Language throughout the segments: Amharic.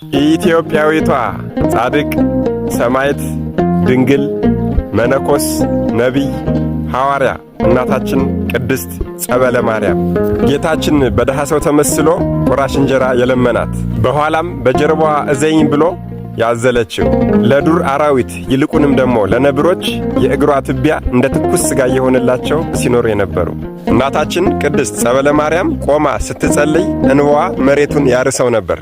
ኢትዮጵያዊቷ ጻድቅ ሰማዕት ድንግል መነኮስ ነቢይ ሐዋርያ እናታችን ቅድስት ጸበለ ማርያም ጌታችን በደሃ ሰው ተመስሎ ቁራሽ እንጀራ የለመናት በኋላም በጀርባዋ እዘኝ ብሎ ያዘለችው ለዱር አራዊት ይልቁንም ደግሞ ለነብሮች የእግሯ ትቢያ እንደ ትኩስ ሥጋ የሆነላቸው ሲኖሩ የነበሩ እናታችን ቅድስት ጸበለ ማርያም ቆማ ስትጸልይ እንባዋ መሬቱን ያርሰው ነበር።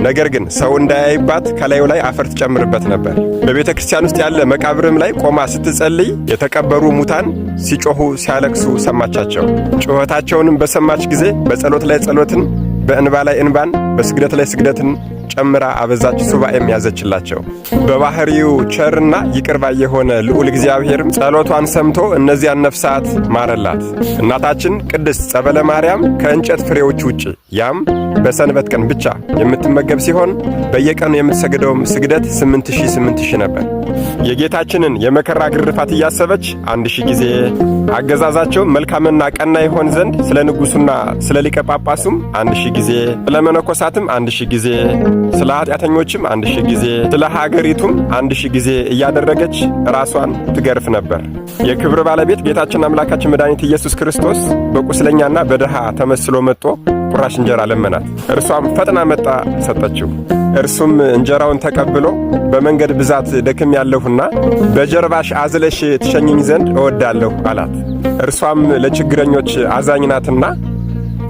ነገር ግን ሰው እንዳያይባት ከላዩ ላይ አፈር ትጨምርበት ነበር። በቤተ ክርስቲያን ውስጥ ያለ መቃብርም ላይ ቆማ ስትጸልይ የተቀበሩ ሙታን ሲጮኹ ሲያለቅሱ ሰማቻቸው። ጩኸታቸውንም በሰማች ጊዜ በጸሎት ላይ ጸሎትን፣ በእንባ ላይ እንባን፣ በስግደት ላይ ስግደትን ጨምራ አበዛች። ሱባኤም ያዘችላቸው። በባህሪው ቸርና ይቅር ባይ የሆነ ልዑል እግዚአብሔርም ጸሎቷን ሰምቶ እነዚያን ነፍሳት ማረላት። እናታችን ቅድስት ጸበለ ማርያም ከእንጨት ፍሬዎች ውጪ ያም በሰንበት ቀን ብቻ የምትመገብ ሲሆን በየቀኑ የምትሰግደውም ስግደት 8000 ነበር። የጌታችንን የመከራ ግርፋት እያሰበች 1000 ጊዜ፣ አገዛዛቸው መልካምና ቀና ይሆን ዘንድ ስለ ንጉሡና ስለ ሊቀ ጳጳሱም 1000 ጊዜ፣ ስለ መነኮሳትም 1000 ጊዜ፣ ስለ ኃጢአተኞችም 1000 ጊዜ፣ ስለ ሀገሪቱም 1000 ጊዜ እያደረገች ራሷን ትገርፍ ነበር። የክብር ባለቤት ጌታችን አምላካችን መድኃኒት ኢየሱስ ክርስቶስ በቁስለኛና በድሃ ተመስሎ መጥቶ ቁራሽ እንጀራ ለመናት። እርሷም ፈጥና መጣ ሰጠችው። እርሱም እንጀራውን ተቀብሎ በመንገድ ብዛት ደክም ያለሁና በጀርባሽ አዝለሽ ትሸኝኝ ዘንድ እወዳለሁ አላት። እርሷም ለችግረኞች አዛኝ ናትና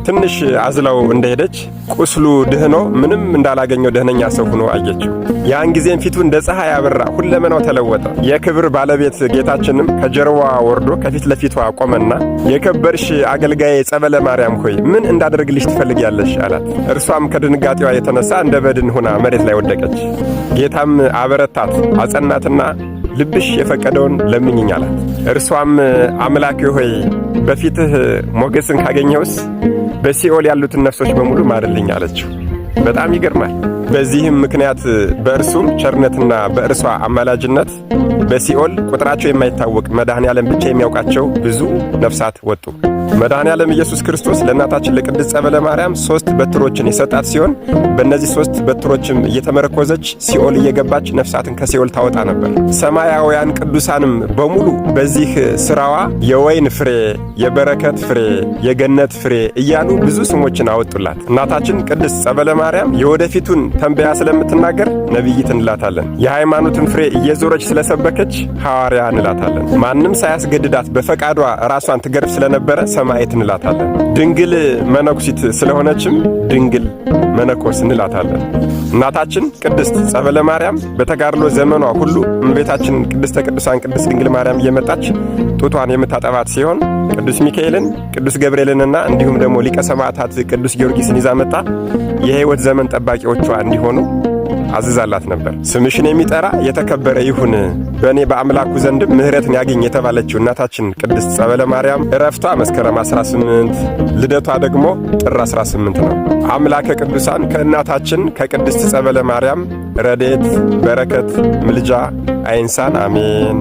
ትንሽ አዝለው እንደሄደች ቁስሉ ድህኖ ምንም እንዳላገኘው ደህነኛ ሰው ሆኖ አየችው። ያን ጊዜም ፊቱ እንደ ፀሐይ አበራ፣ ሁለመናው ተለወጠ። የክብር ባለቤት ጌታችንም ከጀርባዋ ወርዶ ከፊት ለፊቷ ቆመና የከበርሽ አገልጋዬ ጸበለ ማርያም ሆይ ምን እንዳደርግልሽ ትፈልጊያለሽ? አላት። እርሷም ከድንጋጤዋ የተነሳ እንደ በድን ሆና መሬት ላይ ወደቀች። ጌታም አበረታት፣ አጸናትና ልብሽ የፈቀደውን ለምኝኝ አላት። እርሷም አምላኬ ሆይ በፊትህ ሞገስን ካገኘውስ በሲኦል ያሉትን ነፍሶች በሙሉ ማርልኝ አለችው። በጣም ይገርማል። በዚህም ምክንያት በእርሱም ቸርነትና በእርሷ አማላጅነት በሲኦል ቁጥራቸው የማይታወቅ መድኃኔ ዓለም ብቻ የሚያውቃቸው ብዙ ነፍሳት ወጡ። መድኃኔ ዓለም ኢየሱስ ክርስቶስ ለእናታችን ለቅድስት ጸበለ ማርያም 3 በትሮችን የሰጣት ሲሆን በእነዚህ 3 በትሮችም እየተመረኮዘች ሲኦል እየገባች ነፍሳትን ከሲኦል ታወጣ ነበር። ሰማያውያን ቅዱሳንም በሙሉ በዚህ ሥራዋ የወይን ፍሬ፣ የበረከት ፍሬ፣ የገነት ፍሬ እያሉ ብዙ ስሞችን አወጡላት። እናታችን ቅድስት ጸበለ ማርያም የወደፊቱን ተንበያ ስለምትናገር ነቢይት እንላታለን። የሃይማኖትን ፍሬ እየዞረች ስለሰበከች ሐዋርያ እንላታለን። ማንም ሳያስገድዳት በፈቃዷ ራሷን ትገርፍ ስለነበረ ሰማዕት እንላታለን። ድንግል መነኩሲት ስለሆነችም ድንግል መነኮስ እንላታለን። እናታችን ቅድስት ጸበለ ማርያም በተጋድሎ ዘመኗ ሁሉ እመቤታችን ቅድስተ ቅዱሳን ቅድስት ድንግል ማርያም እየመጣች ጡቷን የምታጠባት ሲሆን ቅዱስ ሚካኤልን፣ ቅዱስ ገብርኤልንና እንዲሁም ደግሞ ሊቀ ሰማዕታት ቅዱስ ጊዮርጊስን ይዛ መጣ የሕይወት ዘመን ጠባቂዎቿ እንዲሆኑ አዝዛላት ነበር። ስምሽን የሚጠራ የተከበረ ይሁን፣ በእኔ በአምላኩ ዘንድ ምሕረትን ያገኝ የተባለችው እናታችን ቅድስት ጸበለ ማርያም ዕረፍቷ መስከረም 18፣ ልደቷ ደግሞ ጥር 18 ነው። አምላከ ቅዱሳን ከእናታችን ከቅድስት ጸበለ ማርያም ረድኤት፣ በረከት፣ ምልጃ አይንሳን፣ አሜን።